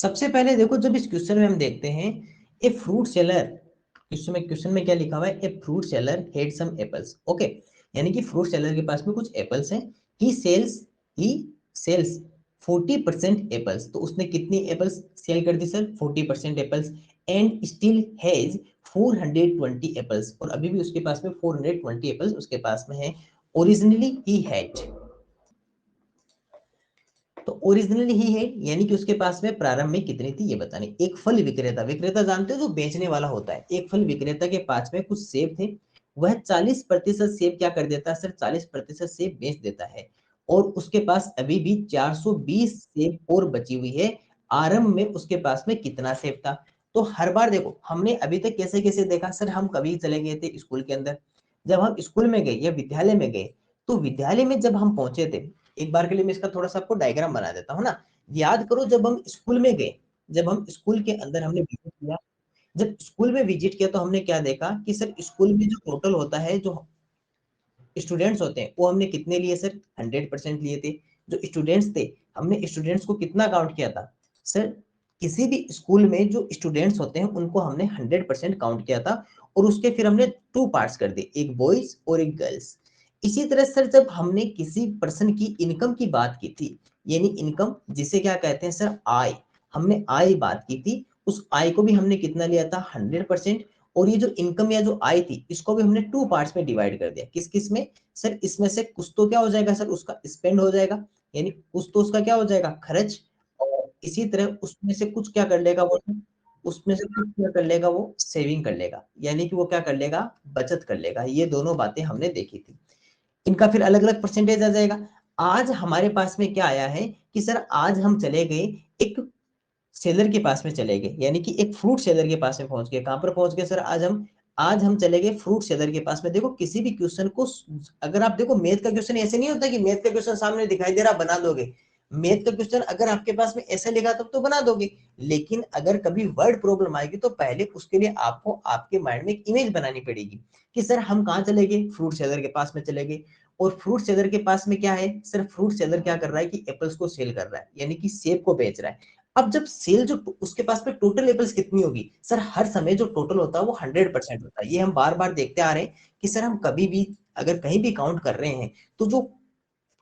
सबसे पहले देखो, जब इस क्वेश्चन में हम देखते हैं ए फ्रूट सेलर, क्वेश्चन में क्या लिखा हुआ है, a fruit seller had some apples, okay, यानी कि फ्रूट सेलर के पास में कुछ एप्पल्स हैं। ही सेल्स 40% एप्पल्स, तो उसने कितनी एप्पल्स सेल कर दी sir, 40% apples. And still has 420 apples, और अभी भी उसके पास में 420 एप्पल्स उसके पास में है। ओरिजिनली ही हैड, तो ओरिजिनली ही है यानी कि उसके पास में प्रारंभ में कितनी थी ये बतानी। एक फल विक्रेता, विक्रेता जानते हो जो बेचने वाला होता है, एक फल विक्रेता के पास में कुछ सेब थे, वह 40% सेब क्या कर देता है सर, 40% सेब बेच देता है, और उसके पास अभी भी 420 सेब और बची हुई है। आरंभ में उसके पास में कितना सेब था। तो हर बार देखो, हमने अभी तक कैसे कैसे देखा सर, हम कभी चले गए थे स्कूल के अंदर, जब हम स्कूल में गए या विद्यालय में गए, तो विद्यालय में जब हम पहुंचे थे, एक बार के लिए मैं इसका थोड़ा सा आपको डायग्राम बना देता हूँ ना। याद करो, जब हम स्कूल में गए, जब हम स्कूल के अंदर हमने विजिट किया, जब स्कूल में विजिट किया तो हमने क्या देखा कि सर स्कूल में जो टोटल होता है, जो स्टूडेंट्स होते हैं, वो हमने कितने लिए सर, 100% लिए थे। जो स्टूडेंट्स थे, हमने स्टूडेंट्स को कितना काउंट किया था सर, किसी भी स्कूल में जो स्टूडेंट्स होते हैं उनको हमने 100% काउंट किया था, और उसके फिर हमने 2 पार्ट्स कर दिए, एक बॉयज और एक गर्ल्स। इसी तरह सर, जब हमने किसी पर्सन की इनकम की बात की थी, यानी इनकम जिसे क्या कहते हैं सर, आय, हमने आय बात की थी, उस आय को भी हमने कितना लिया था, 100%। और ये जो इनकम या जो आय थी, इसको भी हमने 2 पार्ट्स में डिवाइड कर दिया। किस किस में सर, इसमें से कुछ तो क्या हो जाएगा सर, उसका स्पेंड हो जाएगा, यानी कुछ तो उसका क्या हो जाएगा, खर्च, और इसी तरह उसमें से कुछ क्या कर लेगा वो, उसमें से कुछ क्या कर लेगा वो, सेविंग कर लेगा, यानी कि वो क्या कर लेगा, बचत कर लेगा। ये दोनों बातें हमने देखी थी। इनका फिर अलग अलग परसेंटेज आ जाएगा। आज हमारे पास में क्या आया है कि सर, आज हम चले गए एक सेलर के पास में चले गए, यानी कि एक फ्रूट सेलर के पास में पहुंच गए। कहां पर पहुंच गए सर, आज हम चले गए फ्रूट सेलर के पास में। देखो, किसी भी क्वेश्चन को, अगर आप देखो, मैथ का क्वेश्चन ऐसे नहीं होता कि मैथ का क्वेश्चन सामने दिखाई दे रहा बना दोगे। मैथ का क्वेश्चन अगर आपके पास में ऐसे लिखा तब तो बना दोगे, लेकिन अगर कभी वर्ड प्रॉब्लम आएगी तो पहले उसके लिए आपको आपके माइंड में एक इमेज बनानी पड़ेगी कि सर हम कहाँ चले गए, फ्रूट सेलर के पास में चले गए। और फ्रूट सेलर के पास में क्या है सर, फ्रूट सेलर क्या कर रहा है कि एप्पल्स को सेल कर रहा है, यानी कि सेब को बेच रहा है। अब जब सेल, जो उसके पास में टोटल एप्पल्स कितनी होगी सर, हर समय जो टोटल होता है वो 100% होता है। ये हम बार बार देखते आ रहे हैं कि सर, हम कभी भी अगर कहीं भी काउंट कर रहे हैं, तो जो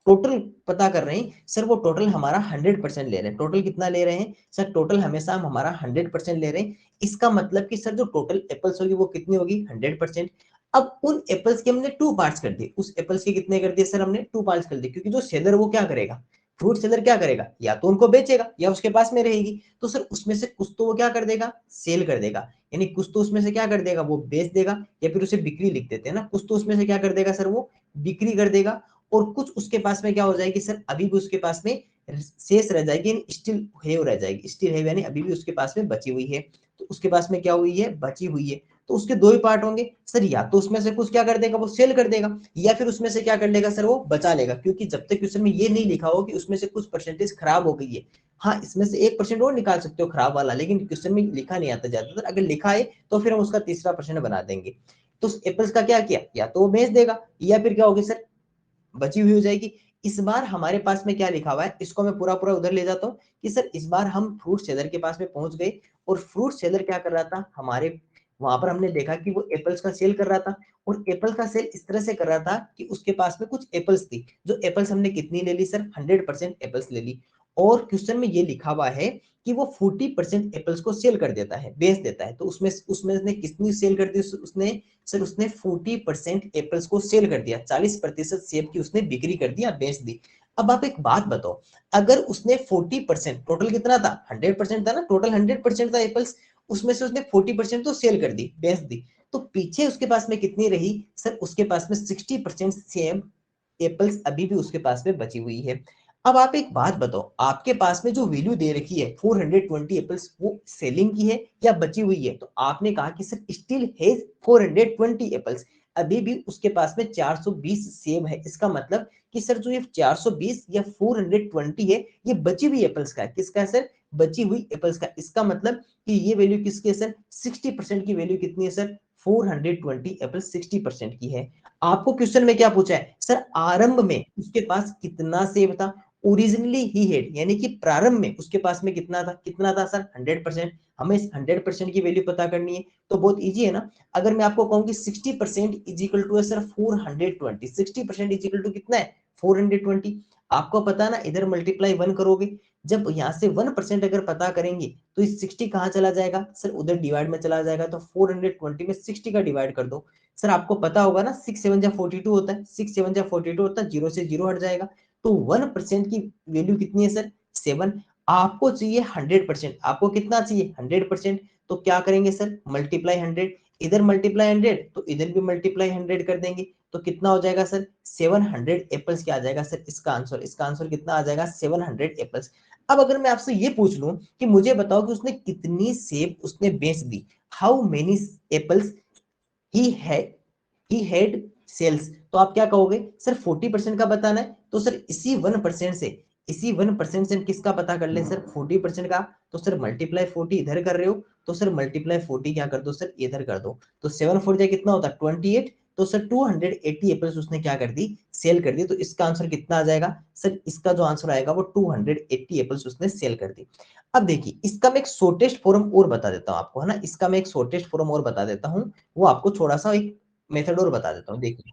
टोटल पता कर रहे हैं सर, वो टोटल हमारा 100% ले रहे हैं। टोटल कितना ले रहे हैं सर, टोटल हमेशा हम हमारा 100% ले रहे हैं। इसका मतलब कि सर, जो टोटल एप्पल्स होगी वो कितनी होगी, 100%। अब उन एप्पल्स के हमने 2 पार्ट्स कर दिए, उस एप्पल्स के कितने कर दिए सर, हमने 2 पार्ट्स कर दिए, क्योंकि जो सेलर वो क्या करेगा, फ्रूट सेलर क्या करेगा, या तो उनको बेचेगा या उसके पास में रहेगी। तो सर, उसमें से कुछ तो वो क्या कर देगा, सेल कर देगा, यानी कुछ तो उसमें से क्या कर देगा, वो बेच देगा, या फिर उसे बिक्री लिख देते हैं ना, कुछ तो उसमें से क्या कर देगा सर, वो बिक्री कर देगा। और कुछ उसके पास में क्या हो जाएगी सर, अभी भी उसके पास में शेष रह जाएगी, स्टिल हैव रह जाएगी, स्टिल हैव यानी अभी भी उसके पास में बची हुई है। तो उसके पास में क्या हुई है, बची हुई है। तो उसके 2 ही पार्ट होंगे सर, या तो उसमें से कुछ क्या कर देगा, वो सेल कर देगा, या फिर उसमें से क्या कर लेगा सर, वो बचा लेगा। क्योंकि जब तक क्वेश्चन में ये नहीं लिखा हो कि उसमें से कुछ परसेंटेज खराब हो गई है, हाँ, इसमें से 1% और निकाल सकते हो खराब वाला, लेकिन क्वेश्चन में लिखा नहीं आता ज्यादातर। अगर लिखा है तो फिर हम उसका तीसरा परसेंट बना देंगे। तो एप्पल्स का क्या किया, या तो वो बेच देगा, या फिर क्या होगी सर, बची हुई हो जाएगी। इस बार हमारे पास में क्या लिखा हुआ है, इसको मैं पूरा पूरा उधर ले जाता हूँ कि सर, इस बार हम फ्रूट सेलर के पास में पहुंच गए, और फ्रूट सेलर क्या कर रहा था, हमारे वहां पर हमने देखा कि वो एप्पल्स का सेल कर रहा था। और एप्पल का सेल इस तरह से कर रहा था कि उसके पास में कुछ एप्पल्स थी, जो एप्पल्स हमने कितनी ले ली सर, 100% एप्पल्स ले ली। और क्वेश्चन में ये लिखा हुआ है कि वो 40% एप्पल्स को सेल कर देता है, बेच देता है। तो उसमें उसमें उसने कितनी सेल कर दी, उसने सर, उसने 40% एप्पल्स को सेल कर दिया, 40% सेब की उसने बिक्री कर दिया, बेच दी। अब आप एक बात बताओ, अगर उसने 40%, टोटल कितना था, 100% था ना, टोटल 100% था एप्पल्स, उसमें से उसने 40% तो सेल कर दी, बेच दी, तो पीछे उसके पास में कितनी रही सर, उसके पास में 60% सेम एप्पल्स अभी भी उसके पास में बची हुई है। अब आप एक बात बताओ, आपके पास में जो वैल्यू दे रखी है 420 एप्पल्स, वो सेलिंग की है या बची हुई है। तो आपने कहा कि सर, स्टिल हैज 420 एप्पल्स, अभी भी उसके पास में 420 सेब है। इसका मतलब कि सर, जो ये 420 या 420 है, ये बची हुई एप्पल्स का है। किसका है सर, बची हुई एप्पल्स का। इसका मतलब कि ये वैल्यू किसकी है सर, 60% की वैल्यू कितनी है सर, 420 एप्पल 60% की है। आपको क्वेश्चन में क्या पूछा है सर, आरंभ में उसके पास कितना सेब था, ओरिजिनली ही हेड यानी कि प्रारंभ में उसके पास में कितना था सर 100%। हमें इस 100% की वैल्यू पता करनी है तो बहुत इजी है ना। अगर मैं आपको कहूँ कि 60% इज इक्वल टू है सर 420, 60% इज इक्वल टू कितना है 420। आपको पता है ना, इधर मल्टीप्लाई 1 करोगे, जब यहाँ से 1% अगर पता करेंगे तो इस 60 कहाँ चला जाएगा सर, उधर डिवाइड में चला जाएगा। तो 420 में 60 का डिवाइड कर दो। सर आपको पता होगा ना 6 7 जा 42 होता है, 6 7 जा 42 होता है, जीरो से जीरो हट जाएगा। तो 1% की वैल्यू कितनी है सर 7। आपको चाहिए 100%, आपको कितना चाहिए 100%। तो क्या करेंगे सर मल्टीप्लाई 100, इधर मल्टीप्लाई 100 तो इधर भी मल्टीप्लाई 100 कर देंगे। तो कितना हो जाएगा सर 700 एप्पल्स क्या आ जाएगा सर इसका आंसर। इसका आंसर कितना आ जाएगा 700 एप्पल्स। अब अगर मैं आपसे ये पूछ लूं कि मुझे बताओ कि उसने कितनी सेब उसने बेच दी, how many apples he had sells, तो आप क्या कहोगे सर 40% का बताना है। तो सर इसी 1% से हम किसका पता कर ले सर 40% का। तो सर मल्टीप्लाई 40 इधर कर रहे हो, तो सर मल्टीप्लाई 40 क्या कर दो सर इधर कर दो। तो 7 4 जा कितना होता है 28। तो सर 280 एप्पल्स उसने क्या कर दी सेल कर दी। तो इसका आंसर कितना आ जाएगा सर, इसका जो आंसर आएगा वो 280 एप्पल्स उसने सेल कर दी। अब देखिए इसका मैं एक शॉर्टेस्ट फॉर्म और बता देता हूँ आपको, है ना, इसका मैं एक शॉर्टेस्ट फॉर्म और बता देता हूँ। वो आपको थोड़ा सा एक मेथड और बता देता हूँ। देखिए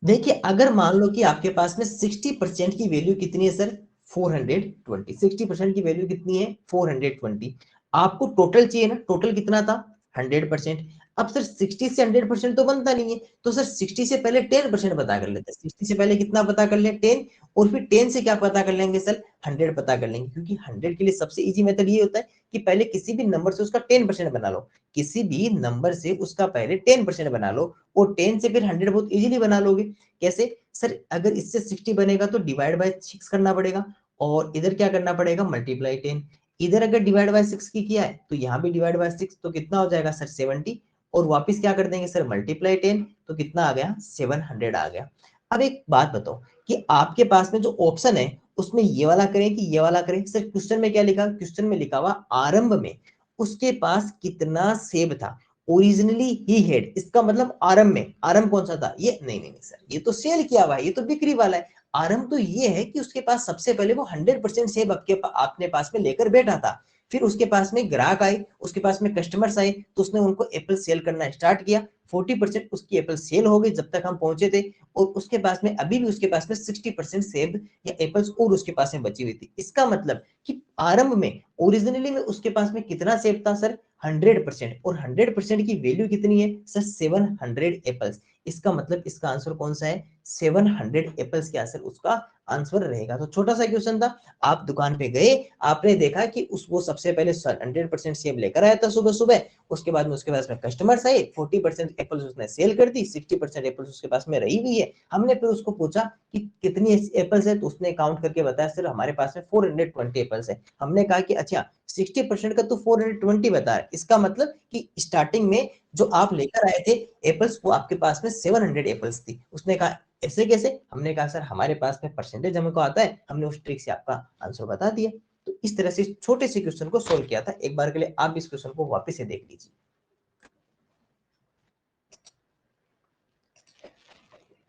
देखिए अगर मान लो कि आपके पास में 60% की वैल्यू कितनी है सर 420, 60% की वैल्यू कितनी है 420। आपको टोटल चाहिए ना, टोटल कितना था 100%। अब सर 60 से 100% तो बनता नहीं है, तो सर 60 से पहले 10% पता कर लेते हैं। 60 से पहले कितना पता कर ले 10, और फिर 10 से क्या पता कर लेंगे सर 100 पता कर लेंगे। क्योंकि 100 के लिए सबसे इजी मेथड ये होता है कि पहले किसी भी नंबर से उसका 10% बना लो, किसी भी नंबर से उसका पहले 10% बना लो, और 10 से फिर 100 बहुत इजीली बना लोगे। कैसे सर, अगर इससे 60 बनेगा तो डिवाइड बाय 6 करना पड़ेगा, और इधर क्या करना पड़ेगा मल्टीप्लाई 10। इधर अगर डिवाइड बाय 6 की किया है तो यहाँ भी डिवाइड बाय 6, तो कितना हो जाएगा सर 70, और वापस क्या कर देंगे सर मल्टीप्लाई 10, तो कितना आ गया 700 आ गया। अब एक बात बताओ कि आपके पास में जो ऑप्शन है उसमें ये वाला करें कि ये वाला करें। सर क्वेश्चन में क्या लिखा, क्वेश्चन में लिखा हुआ आरंभ में उसके पास कितना सेब था, ओरिजिनली ही हेड, इसका मतलब आरंभ में, आरंभ कौन सा था ये, नहीं नहीं सर ये तो सेल किया हुआ है, ये तो बिक्री वाला है। आरंभ तो ये है कि उसके पास सबसे पहले वो 100% सेब आपने पास में लेकर बैठा था, फिर उसके पास में ग्राहक आए, उसके पास में कस्टमर्स आए, तो उसने उनको एप्पल सेल करना स्टार्ट किया। 40% उसकी एप्पल सेल हो गई जब तक हम पहुंचे थे, और उसके पास में अभी भी उसके पास में 60% सेब या एप्पल्स और उसके पास में बची हुई थी। इसका मतलब कि आरंभ में ओरिजिनली में उसके पास में कितना सेब था सर 100%, और 100% की वैल्यू कितनी है सर 700 एप्पल्स। इसका मतलब इसका आंसर कौन सा है 700 एप्पल्स के आंसर उसका आंसर रहेगा। तो छोटा सा क्वेश्चन था, आप दुकान पे गए, आपने देखा कि उस वो सबसे पहले 100% सेब लेकर आया था सुबह सुबह, उसके बाद में उसके पास में कस्टमर्स आए, 40% एप्पल्स उसने सेल कर दी, 60% एप्पल्स उसके पास में रही हुई है। हमने फिर उसको पूछा कि कितनी एप्पल्स है, तो उसने काउंट करके बताया सर हमारे पास में 420 एप्पल्स है। हमने कहा कि अच्छा 60% का तो 420 बता है, इसका मतलब कि स्टार्टिंग में जो आप लेकर आए थे एप्पल्स वो आपके पास में 700 एप्पल्स थी। उसने कहा ऐसे कैसे, हमने कहा सर हमारे पास में परसेंटेज हमको आता है, हमने उस ट्रिक से आपका आंसर बता दिया। तो इस तरह से छोटे से क्वेश्चन को सोल्व किया था। एक बार के लिए आप इस क्वेश्चन को वापस से देख लीजिए।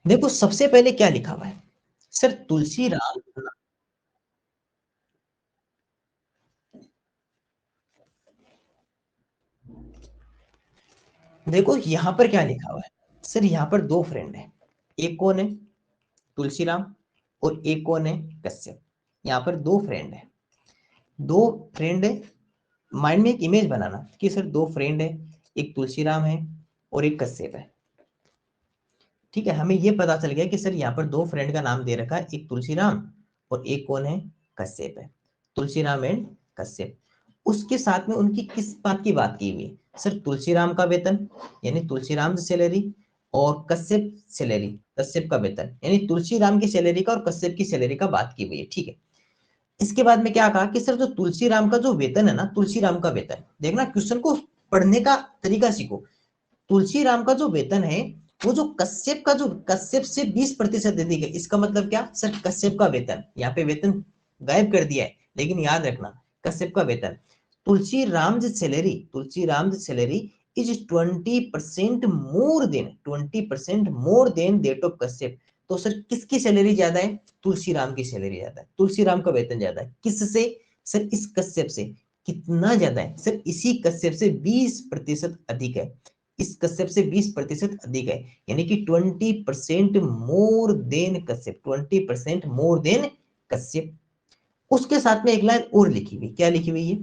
देखो सबसे पहले क्या लिखा हुआ है सर, तुलसी राम। देखो यहाँ पर क्या लिखा हुआ है सर, यहाँ पर दो फ्रेंड है, एक कौन है तुलसीराम, और एक कौन है कश्यप। यहाँ पर दो फ्रेंड है, दो फ्रेंड है। माइंड में एक इमेज बनाना कि सर दो फ्रेंड है, एक तुलसीराम है और एक कश्यप है। ठीक है, हमें ये पता चल गया कि सर यहाँ पर दो फ्रेंड का नाम दे रखा है, एक तुलसीराम और एक कौन है कश्यप है, तुलसीराम एंड कश्यप। उसके साथ में उनकी किस बात की बात की हुई है सर, तुलसीराम का वेतन यानी तुलसीराम की सैलरी, और कश्यप सैलरी, कश्यप का वेतन यानी तुलसीराम की सैलरी का और कश्यप की सैलरी का बात की हुई है। ठीक है, इसके बाद में क्या कहा कि सर जो तुलसीराम का जो वेतन है ना, तुलसीराम का वेतन, देखना क्वेश्चन को पढ़ने का तरीका सीखो। तुलसीराम का जो वेतन है वो जो कश्यप का जो कश्यप से 20% दे दी गई, इसका मतलब क्या सर कश्यप का वेतन, यहाँ पे वेतन गायब कर दिया है, लेकिन याद रखना कश्यप का वेतन, Tulsi Ram salary is 20% more than 20% more than that of Kashyap. तो सर किसकी सैलरी ज्यादा है? तुलसी राम की सैलरी ज्यादा है, तुलसी राम का वेतन ज्यादा है। किससे? सर इस कश्यप से। कितना ज्यादा है? सर इसी कश्यप से 20% अधिक है, इस कश्यप से 20% अधिक है, यानी कि 20% more then Kashyap, 20% more then Kashyap. उसके साथ में एक लाइन और लिखी हुई, क्या लिखी हुई है?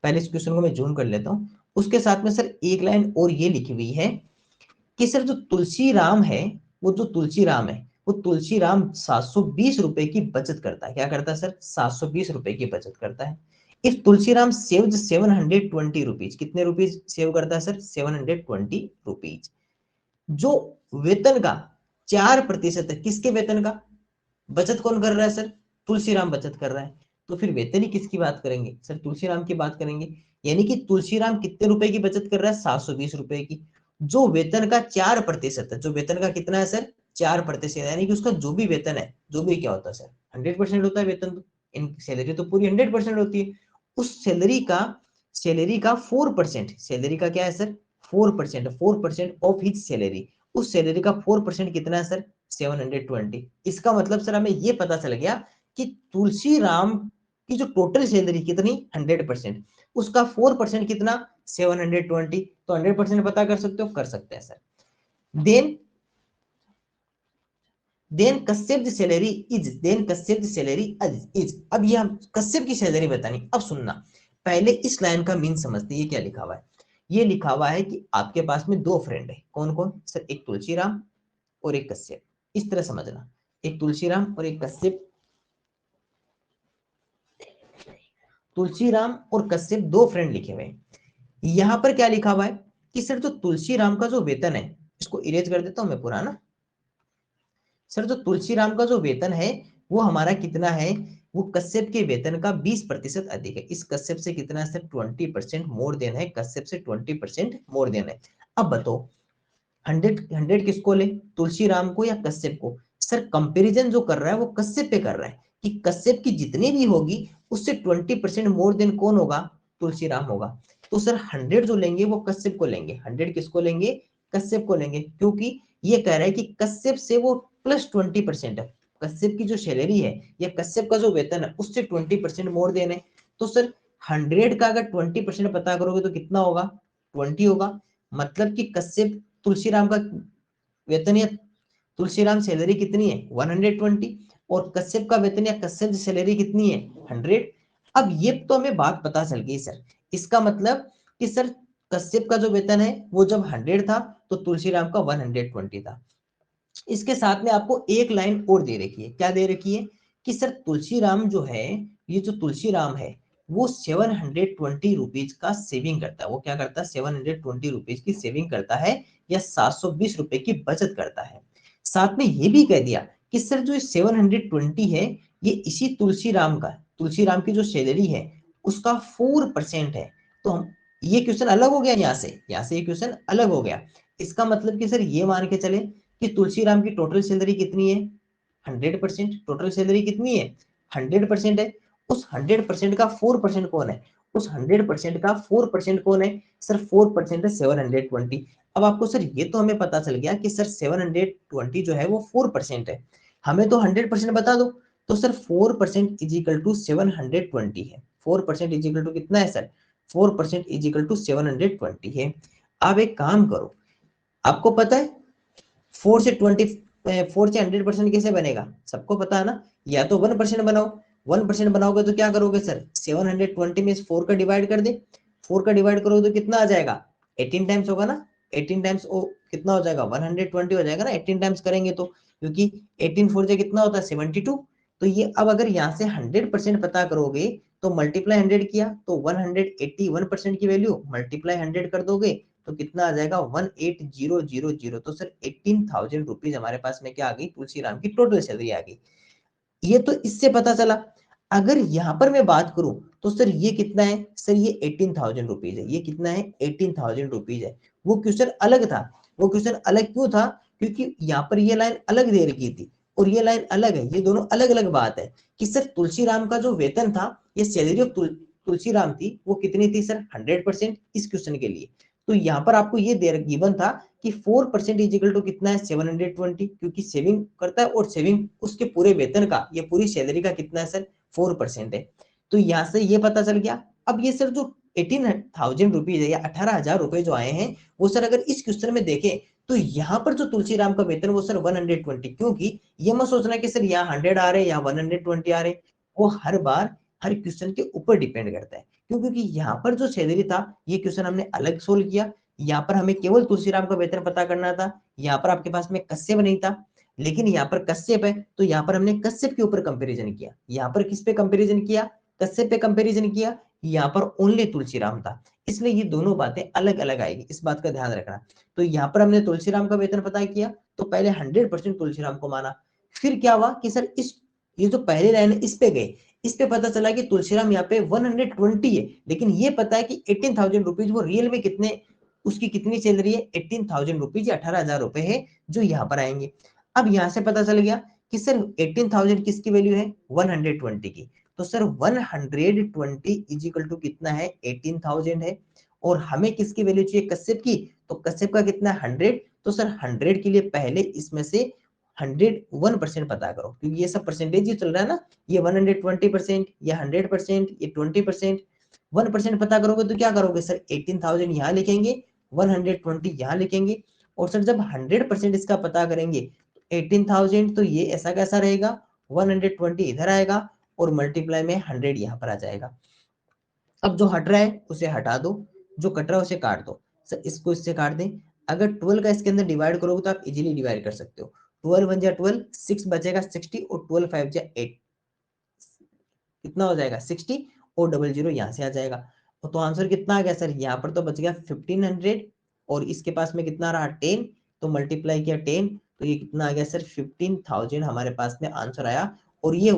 पहले इस क्वेश्चन को मैं जूम कर लेता हूं। उसके साथ में सर एक लाइन और ये लिखी हुई है कि सर जो तुलसी राम है, वो जो तुलसी राम है, वो तुलसी राम 720 रुपए की बचत करता है। क्या करता है सर? 720 रुपए की बचत करता है। इफ तुलसीराम सेव्ड 720 रुपीज, कितने रुपीज सेव करता है सर? 720 रुपीज। जो वेतन का 4% है, किसके वेतन का? बचत कौन कर रहा है सर? तुलसीराम बचत कर रहा है। तो फिर वेतन ही किसकी बात करेंगे सर? तुलसीराम की बात करेंगे। यानी कि तुलसीराम कितने रुपए की बचत कर रहा है? 720 रुपए की। जो वेतन का 4% है, जो वेतन का कितना है सर? 4%, यानी कि उसका जो भी वेतन है, जो भी क्या होता है सर? 100% होता है वेतन। तो इन सैलरी तो पूरी 100% होती है। उस सैलरी का 4%, सैलरी का क्या है सर? 4%, 4% of his salary. उस सैलरी का 4% कितना है सर? 720। इसका मतलब सर हमें यह पता चल गया कि तुलसी राम की जो टोटल सैलरी कितनी? 100%, उसका 4% कितना? 720। तो 100% पता कर सकते हो? कर सकते हैं sir. Then Kashyap salary is. अब ये हम कश्यप की सैलरी बतानी। अब सुनना, पहले इस लाइन का मीन समझते। ये क्या लिखा हुआ है? ये लिखा हुआ है कि आपके पास में दो फ्रेंड है। कौन कौन सर? एक तुलसीराम और एक कश्यप। इस तरह समझना, एक तुलसीराम और एक कश्यप। तुलसीराम और कश्यप दो फ्रेंड लिखे हुए हैं। यहां पर क्या लिखा हुआ है कि सर जो तुलसीराम का जो वेतन है, इसको इरेज कर देता हूं मैं पुराना। सर जो तुलसीराम का जो वेतन है, वो हमारा कितना है? वो कश्यप के वेतन का 20% अधिक है। इस कश्यप से कितना सर? 20% मोर देन है, कश्यप से 20% मोर देन है। अब बताओ, 100 किसको ले? तुलसीराम को या कश्यप को? सर कंपैरिजन जो कर रहा है वो कश्यप पे कर रहा है कि कश्यप की जितनी भी होगी उससे 20% मोर देन कौन होगा? तुलसीराम होगा। तो सर 100 जो लेंगे वो कश्यप को लेंगे, 100 किसको लेंगे? कश्यप को लेंगे, क्योंकि ये कह रहा है कि कश्यप से वो प्लस 20% है। कश्यप की जो सैलरी है या कश्यप का जो वेतन है उससे 20% मोर देन है। तो सर 100 का अगर 20% पता करोगे तो कितना होगा? 20 होगा। मतलब कि कश्यप तुलसीराम का वेतन या तुलसीराम सैलरी कितनी है? 120। और कश्यप का वेतन या कश्यप की सैलरी कितनी है? 100। अब ये तो हमें बात पता चल गई सर। इसका मतलब कि सर कश्यप का जो वेतन है वो जब 100 था तो तुलसीराम का 120 था। इसके साथ में आपको एक लाइन और दे रखी है। क्या दे रखी है? कि सर तुलसीराम जो है, ये जो तुलसीराम है वो 720 रुपीज का सेविंग करता है। वो क्या करता है? 720 रुपीज की सेविंग करता है या 720 रुपए की बचत करता है। साथ में ये भी कह दिया कि सर जो 720 है ये इसी तुलसीराम की जो सैलरी है उसका 4% है। तो हम, ये क्वेश्चन अलग हो गया, यहाँ से ये क्वेश्चन अलग हो गया। इसका मतलब कि सर ये मान के चले कि तुलसीराम की टोटल सैलरी कितनी है? 100%। टोटल सैलरी कितनी है? 100% है। उस 100% का 4% कौन है? उस 100% का 4% कौन है? सर 4% है 720। अब आपको सर ये तो हमें पता चल गया कि सर 720 जो है वो 4% है। हमें तो 100% बता दो। तो सर 4% इज इक्वल टू 720 है। 4% इज इक्वल टू कितना है सर? 4% इज इक्वल टू 720 है। अब एक काम करो, आपको पता है 4 से 100% कैसे बनेगा? सबको पता है ना। या तो 1% बनाओ, 1% बनाओगे तो क्या करोगे सर? 720 में 4 का डिवाइड कर दे। 4 का डिवाइड करोगे तो कितना आ जाएगा? 18 टाइम्स होगा ना। 18 टाइम्स ओ कितना हो जाएगा? 120 हो जाएगा ना 18 टाइम्स करेंगे तो, क्योंकि 18 4 से कितना होता है? 72। तो ये अब अगर यहाँ से 100% पता करोगे तो मल्टीप्लाई 100 किया तो 181% की वैल्यू मल्टीप्लाई 100 कर दोगे तो कितना आ जाएगा? 18000। तो सर 18,000 रुपीज हमारे पास में क्या आ गई? तुलसीराम की टोटल सैलरी आ गई। ये तो इससे पता चला। अगर यहां पर मैं बात करूं तो सर ये कितना है? सर ये 18,000 रुपीज है। ये कितना है? 18,000 रुपीज है। वो क्वेश्चन अलग था। वो क्वेश्चन अलग क्यों था? क्योंकि यहाँ पर ये लाइन अलग दे रखी थी और ये लाइन अलग है। ये दोनों अलग अलग बात है कि सर तुलसीराम का जो वेतन था, ये सैलरी ऑफ तुलसीराम थी, वो कितनी थी सर? 100% इस क्वेश्चन के लिए। तो यहाँ पर आपको ये दे गिवन था कि 4% इज इक्वल टू कितना है 720, क्योंकि सेविंग करता है और सेविंग उसके पूरे वेतन का, ये पूरी सैलरी का कितना है सर 4% है। तो यहाँ से ये पता चल गया। अब ये सर जो 18,000 रुपीज है या 18,000 रुपए जो आए हैं, वो सर अगर इस क्वेश्चन में देखें तो यहाँ पर जो तुलसीराम का वेतन वो सर 120, क्योंकि ये मत सोचना कि सर यहाँ 100 आ रहे या 120 आ रहे, वो हर बार हर क्वेश्चन के ऊपर डिपेंड करता है। क्यों? क्योंकि यहाँ पर जो सैलरी था ये क्वेश्चन हमने अलग सोल्व किया, यहाँ पर हमें केवल तुलसीराम का वेतन पता करना था, यहाँ पर आपके पास में कश्यप नहीं था, लेकिन यहाँ पर कश्यप है तो यहाँ पर हमने कश्यप के ऊपर कंपैरिजन किया। यहाँ पर किस पे कंपैरिजन किया? कश्यप पे कंपैरिजन किया। यहाँ पर ओनली तुलसीराम था, इसलिए ये दोनों बातें अलग अलग आएगी, इस बात का ध्यान रखना। तो यहाँ पर हमने तुलसीराम का वेतन पता किया, तो पहले 100% तुलसीराम को माना। फिर क्या हुआ कि सर इस ये जो पहले लाइन है इस पे गए, इस पे पता चला कि तुलसीराम यहाँ पे 120 है, लेकिन ये पता है कि 18,000 रुपीज वो रियल में कितने, उसकी कितनी सैलरी है 18,000 रुपीज या 18,000 रुपए है जो यहाँ पर आएंगे। अब यहाँ से पता चल गया कि सर 18,000 किसकी वैल्यू है 120 की, तो सर 120 इज इक्वल टू कितना है 18,000 है। और हमें किसकी वैल्यू चाहिए कश्यप की, तो कश्यप का कितना है 100, तो सर 100 के लिए पहले इसमें से 101% पता करो, क्योंकि ये सब परसेंटेज ही चल रहा है ना, ये 120%, ये 100%, ये 20%, 1% पता करोगे तो क्या करोगे सर 18,000 यहाँ लिखेंगे, 120 यहाँ लिखेंगे, और सर जब 100% इसका पता करेंगे 18,000 तो ये ऐसा कैसा रहेगा 120 इधर आएगा और मल्टीप्लाई में 100 यहाँ पर आ जाएगा। अब जो हट रहा है उसे हटा दो, जो कट रहा है उसे काट दो। सर इसको इससे काट दें, अगर 12 का इसके अंदर डिवाइड करोगे तो आप इजीली डिवाइड कर सकते हो। 12 1 जा 12, 6 बचेगा 60 और 12 5 जा 8, कितना हो जाएगा 60 और 00 यहाँ से आ जाएगा। तो आंसर कितना आ गया सर, यहाँ पर तो बच गया 1500 और इसके पास में कितना रहा 10, तो मल्टीप्लाई किया 10, तो ये कितना आ गया सर 15,000 हमारे पास में आंसर आया। और ये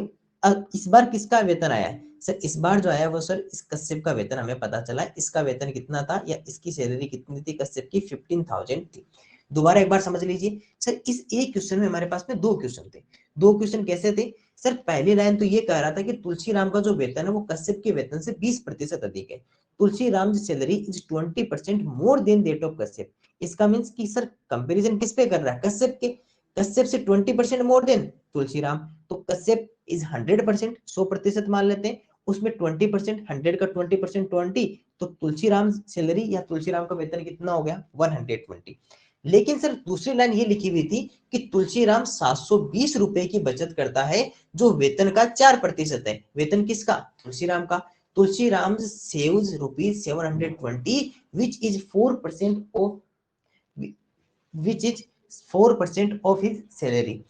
इस बार किसका वेतन आया है सर, इस बार जो आया वो सर इस कश्यप का वेतन हमें पता चला, इसका वेतन कितना था या इसकी सैलरी कितनी थी कश्यप की 15,000 थी। दोबारा एक बार समझ लीजिए सर, इस एक क्वेश्चन में हमारे पास में दो क्वेश्चन थे। दो क्वेश्चन कैसे थे सर, पहली लाइन तो ये कह रहा था कि तुलसीराम का जो वेतन है वो कश्यप के वेतन से 20% अधिक है। Tulsiram salary is 20% more than that of Kashyap. इसका मींस कि सर कंपैरिजन किस पे कर रहा है कश्यप के, कश्यप से 20% मोर देन तुलसीराम, तो कश्यप इज 100%, 100% मान लेते हैं, उसमें 20%, 100 का 20% 20, तो तुलसीराम सैलरी या तुलसीराम का वेतन कितना हो गया 120। लेकिन सर दूसरी लाइन ये लिखी हुई थी कि तुलसीराम 720 रुपए की बचत करता है, जो वेतन का 4% है। वेतन किसका तुलसीराम का, Tulsiram saves rupees 720 which is 4% of, which is 4% of his salary.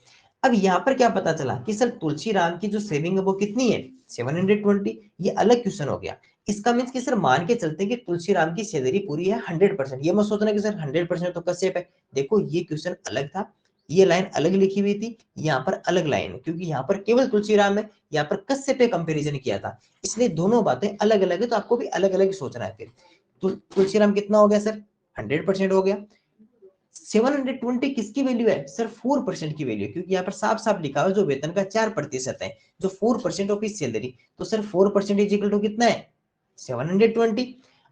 अब यहाँ पर क्या पता चला कि सर तुलसीराम की जो सेविंग है वो कितनी है 720, ये अलग क्वेश्चन हो गया। इसका मीन्स कि सर मान के चलते हैं कि तुलसीराम की सैलरी पूरी है 100%, ये मत सोचना कि सर 100% तो कश्यप है। देखो ये क्वेश्चन अलग था, ये लाइन अलग लिखी हुई थी, यहाँ पर अलग लाइन है, क्योंकि यहाँ पर केवल तुलसीराम है, यहाँ पर कश्यप पे कंपैरिजन किया था, इसलिए दोनों बातें अलग अलग है, तो आपको भी अलग अलग सोचना है। फिर तुलसीराम कितना हो गया सर 100% हो गया। 720 किसकी वैल्यू है सर 4% की वैल्यू, क्योंकि यहाँ पर साफ साफ लिखा हुआ जो वेतन का 4% है, जो 4% ऑफ हिज सैलरी, तो सर 4% इज इक्वल टू कितना है 720।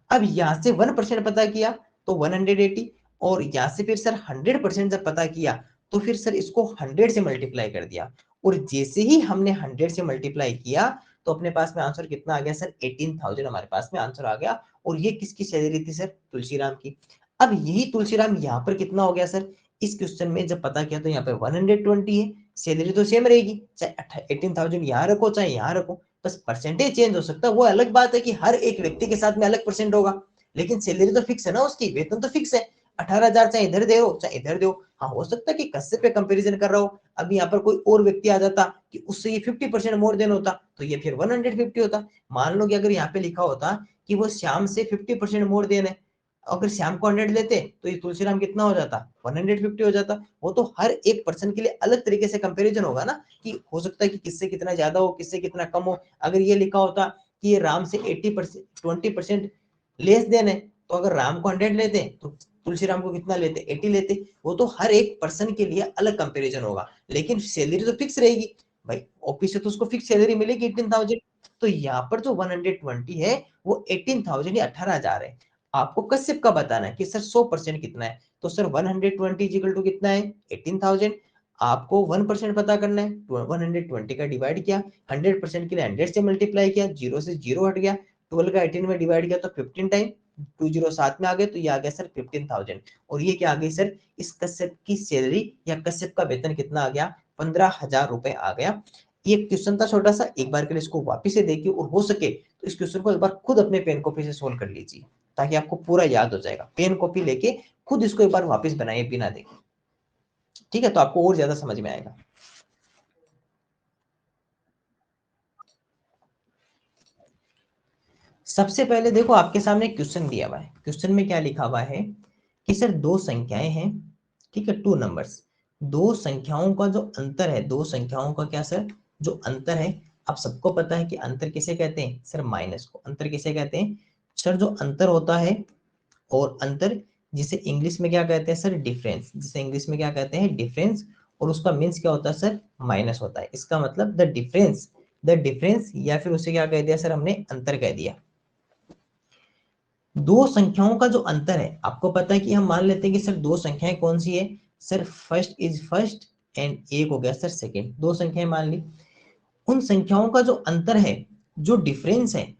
अब यहाँ से 1% पता किया तो 180, और यहाँ से फिर सर 100% जब पता किया तो फिर सर इसको 100 से मल्टीप्लाई कर दिया, और जैसे ही हमने 100 से मल्टीप्लाई किया तो अपने पास में आंसर कितना आ गया सर 18,000 हमारे पास में आंसर आ गया। और ये किसकी सैलरी थी सर तुलसीराम की। अब यही तुलसीराम यहाँ पर कितना हो गया सर, इस क्वेश्चन में जब पता किया तो यहाँ पे 120 है, सैलरी तो सेम रहेगी, चाहे 18,000 यहाँ रखो चाहे यहाँ रखो, बस परसेंटेज चेंज हो सकता है। वो अलग बात है कि हर एक व्यक्ति के साथ में अलग परसेंट होगा, लेकिन सैलरी तो फिक्स है ना, उसकी वेतन तो फिक्स है 18,000, चाहे इधर दे हो चाहे इधर दो। हाँ हो सकता है कि कश्यप पे कंपैरिजन कर रहा हो, अब यहाँ पर कोई और व्यक्ति आ जाता कि उससे ये 50% मोर देन होता तो ये फिर 150 होता। मान लो कि अगर यहाँ पे लिखा होता कि वो श्याम से 50% मोर देन है, अगर श्याम को 100 लेते तो ये तुलसीराम कितना हो जाता 150 हो जाता। वो तो हर एक पर्सन के लिए अलग तरीके से कंपैरिजन होगा ना, कि हो सकता है कि किससे कितना ज्यादा हो किससे कितना कम हो। अगर ये लिखा होता कि ये राम से 80% 20% लेस देन है, तो अगर राम को 100 लेते तो तुलसीराम को कितना लेते 80 लेते। वो तो हर एक पर्सन के लिए अलग कंपैरिजन होगा, लेकिन सैलरी तो फिक्स रहेगी भाई, ऑफिस से तो उसको फिक्स सैलरी मिलेगी 18,000। तो यहाँ पर जो 120 है वो 18,000 या 18,000 है। आपको कश्यप का बताना है कि सर 100% कितना है, तो सर 120 इक्वल टू कितना है 18,000। आपको 1% पता करना है, 120 का डिवाइड किया, 100% के लिए 100 से मल्टीप्लाई किया, 0 से 0 हट गया, 12 का 18 में डिवाइड किया तो 15 टाइम 20 साथ में आ गए, तो ये आ गया सर 15,000। और ये क्या आ गई सर, इस कश्यप की सैलरी या कश्यप का वेतन कितना आ गया, 15,000 रुपए आ गया। ये क्वेश्चन था छोटा सा, एक बार के लिए इसको वापिस से देखिए, और हो सके तो इस क्वेश्चन को एक बार खुद अपने पेन कॉपी से सोल्व कर लीजिए, ताकि आपको पूरा याद हो जाएगा। पेन कॉपी लेके खुद इसको एक बार वापस बनाइए बिना देखे, ठीक है, तो आपको और ज्यादा समझ में आएगा। सबसे पहले देखो आपके सामने क्वेश्चन दिया हुआ है, क्वेश्चन में क्या लिखा हुआ है कि सर दो संख्याएं हैं, ठीक है, टू नंबर्स, दो संख्याओं का जो अंतर है, दो संख्याओं का क्या सर, जो अंतर है, आप सबको पता है कि अंतर किसे कहते हैं सर, माइनस को अंतर किसे कहते हैं सर, जो अंतर होता है, और अंतर जिसे इंग्लिश में क्या कहते हैं सर, डिफरेंस, जिसे इंग्लिश में क्या कहते हैं डिफरेंस, और उसका मीन्स क्या होता है सर, माइनस होता है। इसका मतलब द डिफरेंस या फिर उसे क्या कह दिया सर हमने, अंतर कह दिया। दो संख्याओं का जो अंतर है, आपको पता है कि हम मान लेते हैं कि सर दो संख्याएं कौन सी है sir, first is first and एक हो गया सर सेकंड, दो संख्याएं मान ली। उन संख्याओं का जो अंतर है, जो डिफरेंस है,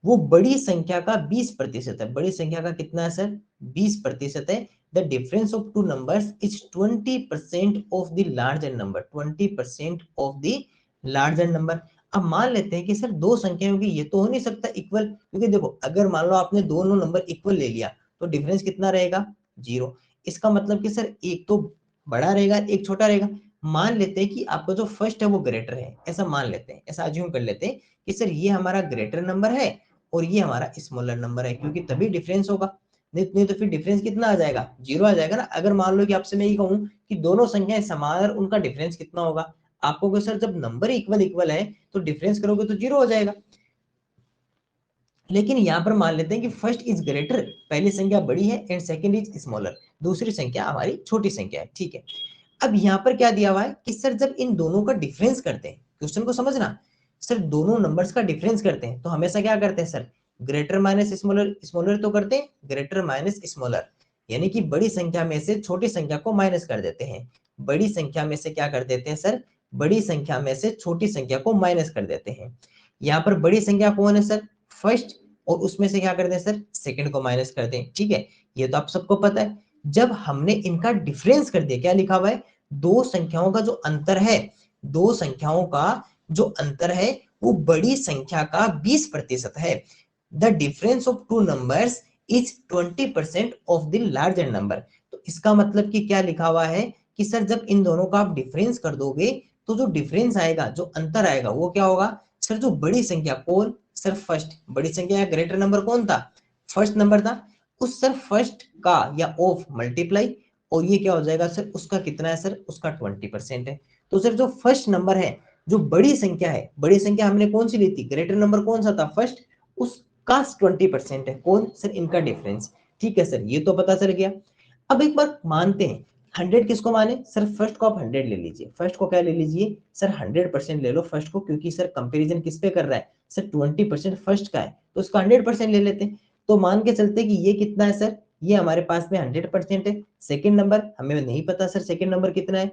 वो बड़ी संख्या का 20% है। बड़ी संख्या का कितना है सर, 20% है। The difference of two numbers is 20% of the larger number, 20% of the larger number. अब मान लेते हैं कि सर दो संख्याएं होगी, ये तो हो नहीं सकता इक्वल, क्योंकि देखो अगर मान लो आपने दोनों नंबर इक्वल ले लिया तो डिफरेंस कितना रहेगा, 0। इसका मतलब कि सर एक तो बड़ा रहेगा, एक छोटा रहेगा। मान लेते हैं कि आपका जो फर्स्ट है वो ग्रेटर है, ऐसा मान लेते हैं, ऐसा अज्यूम कर लेते हैं कि सर ये हमारा ग्रेटर नंबर है और ये हमारा स्मॉलर नंबर है, क्योंकि तभी डिफरेंस होगा, नहीं तो फिर डिफरेंस कितना आ जाएगा, 0 आ जाएगा ना। अगर मान लो कि आपसे मैं ये कहूं कि दोनों संख्याएं समान और उनका डिफरेंस कितना होगा, आपको कि सर जब नंबर इक्वल इक्वल है तो डिफरेंस करोगे तो 0 हो जाएगा। लेकिन यहाँ पर मान लेते हैं कि फर्स्ट इज ग्रेटर, पहली संख्या बड़ी है, एंड सेकंड इज स्मॉलर, दूसरी संख्या हमारी छोटी संख्या है, ठीक है। अब यहाँ पर क्या दिया हुआ है कि सर जब इन दोनों का डिफरेंस करते हैं, क्वेश्चन को समझना, सर दोनों नंबर्स का डिफरेंस करते हैं तो हमेशा क्या करते हैं sir, greater minus smaller, smaller तो करते हैं ग्रेटर माइनस स्मॉलर, यानी कि बड़ी संख्या में से छोटी संख्या को माइनस कर देते हैं। बड़ी संख्या में से क्या कर देते हैं सर, बड़ी संख्या में से छोटी संख्या को माइनस कर देते हैं। यहाँ पर बड़ी संख्या कौन है सर, फर्स्ट, और उसमें से क्या कर दें सर, सेकंड को माइनस कर दें, ठीक है, ये तो आप सबको पता है। जब हमने इनका डिफरेंस कर दिया, क्या लिखा हुआ है, दो संख्याओं का जो अंतर है, दो संख्याओं का जो अंतर है वो बड़ी संख्या का 20% है। The difference of two numbers is 20% of the larger number. तो इसका मतलब कि क्या लिखा हुआ है कि सर जब इन दोनों का आप डिफरेंस कर दोगे तो जो डिफरेंस आएगा, जो अंतर आएगा वो क्या होगा सर, जो बड़ी संख्या कौन सर, फर्स्ट, बड़ी संख्या का ग्रेटर नंबर कौन था, फर्स्ट नंबर था, उस सर फर्स्ट का या ऑफ मल्टीप्लाई, और ये क्या हो जाएगा सर, उसका कितना है सर, उसका 20% है। तो सर जो फर्स्ट नंबर है, जो बड़ी संख्या है, बड़ी संख्या हमने कौन सी ली थी, ग्रेटर नंबर कौन सा था फर्स्ट, उसका 20% है कौन सर, इनका डिफरेंस, ठीक है सर, ये तो पता चल गया। अब एक बार मानते हैं, 100 किसको माने सर, फर्स्ट को आप 100 ले लीजिए, फर्स्ट को क्या ले लीजिए सर, 100% ले लो फर्स्ट को, क्योंकि सर कंपैरिजन किस पे कर रहा है सर, 20% फर्स्ट का है तो उसका 100% ले लेते हैं। तो मान के चलते कि ये कितना है सर, ये हमारे पास में 100% है। सेकंड नंबर हमें नहीं पता सर, सेकंड नंबर कितना है,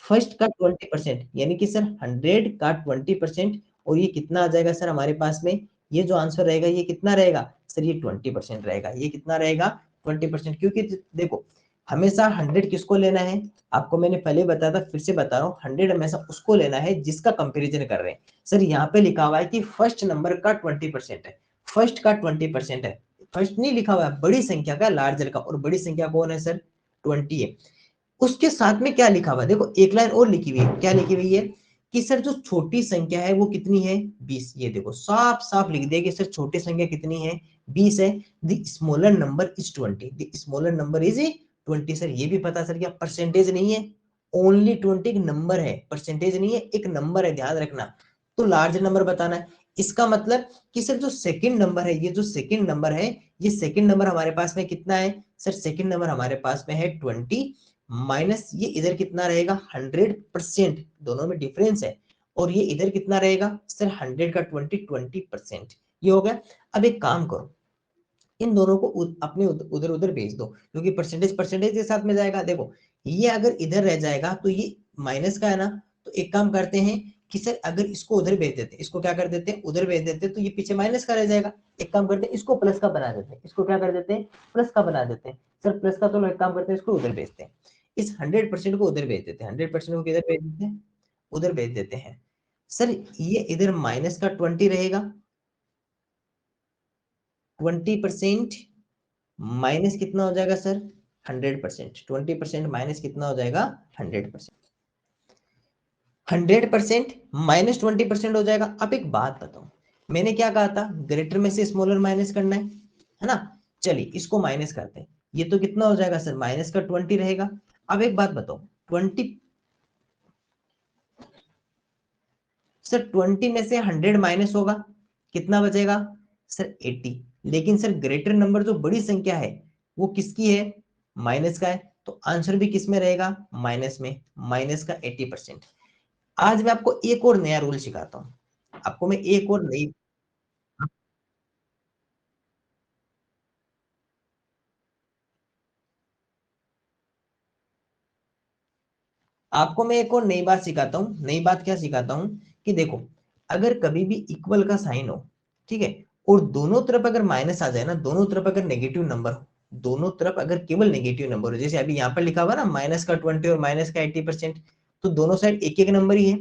फर्स्ट का 20%, यानी कि सर 100 का 20%, और ये कितना आ जाएगा सर हमारे पास में, ये जो आंसर रहेगा ये कितना रहेगा सर, ये 20% रहेगा। ये कितना रहेगा 20%, क्योंकि देखो हमेशा 100 किसको लेना है, आपको मैंने पहले बताया था, फिर से बता रहा हूँ, 100 हमेशा उसको लेना है जिसका कंपेरिजन कर रहे हैं। सर यहाँ पे लिखा हुआ है कि फर्स्ट नंबर का 20% है, फर्स्ट का 20% है, फर्स्ट नहीं लिखा हुआ है, बड़ी संख्या का लार्जर का, और बड़ी संख्या कौन है सर, 20 है। उसके साथ में क्या लिखा हुआ है, देखो एक लाइन और लिखी हुई है, क्या लिखी हुई है कि सर जो छोटी संख्या है वो कितनी है, 20। ये देखो साफ साफ लिख दिया कि सर छोटी संख्या कितनी है, 20 है। The smaller number is 20, the smaller number is 20। Sir ये भी पता चल गया, परसेंटेज नहीं है, ओनली 20 एक नंबर है, परसेंटेज नहीं है, एक नंबर है, ध्यान रखना। तो लार्ज नंबर बताना है। इसका मतलब कि सर जो सेकंड नंबर है, ये जो सेकंड नंबर है, ये सेकंड नंबर हमारे पास में कितना है सर, सेकंड नंबर हमारे पास में है 20, माइनस ये इधर कितना रहेगा 100%, दोनों में डिफरेंस है, और ये इधर कितना रहेगा सर 100 का 20, 20%, ये हो गया। अब एक काम करो, इन दोनों को अपने उधर उधर भेज दो, क्योंकि परसेंटेज परसेंटेज के साथ में जाएगा। देखो ये अगर इधर रह जाएगा तो ये माइनस का है ना, तो एक काम करते हैं कि सर अगर इसको उधर भेज देते, इसको क्या कर देते हैं, उधर भेज देते, तो ये पीछे माइनस का रह जाएगा। एक काम करते हैं इसको प्लस का बना देते हैं, इसको क्या कर देते हैं, प्लस का बना देते हैं। सर प्लस का, तो एक काम करते हैं इसको उधर भेजते हैं, इस 100% को उधर भेज देते हैं, 100% को किधर भेज देते हैं, उधर भेज देते हैं। सर ये इधर माइनस का 20 रहेगा, 20% माइनस कितना हो जाएगा सर, 100%। 20% माइनस कितना हो जाएगा, 100%। 100% माइनस 20% हो जाएगा। अब एक बात बताओ, मैंने क्या कहा था, ग्रेटर में से स्मॉलर माइनस करना है ना। चलिए इसको माइनस करते हैं, ये तो कितना हो जाएगा सर, माइनस का 20 रहेगा। अब एक बात बताओ, 20 सर 20 में से 100 माइनस होगा, कितना बचेगा सर, 80। लेकिन सर ग्रेटर नंबर जो बड़ी संख्या है वो किसकी है, माइनस का है, तो आंसर भी किस में रहेगा, माइनस में, माइनस का 80%। आज मैं आपको एक और नया रूल सिखाता हूं, आपको मैं एक और नई आपको मैं एक और नई बात सिखाता हूँ। नई बात क्या सिखाता हूँ कि देखो, अगर कभी भी इक्वल का साइन हो, ठीक है, और दोनों तरफ अगर माइनस आ जाए ना, दोनों तरफ अगर नेगेटिव नंबर हो, दोनों तरफ अगर केवल नेगेटिव नंबर हो, जैसे अभी यहाँ पर लिखा हुआ ना माइनस का 20 और माइनस का 80%, तो दोनों साइड एक एक नंबर ही है।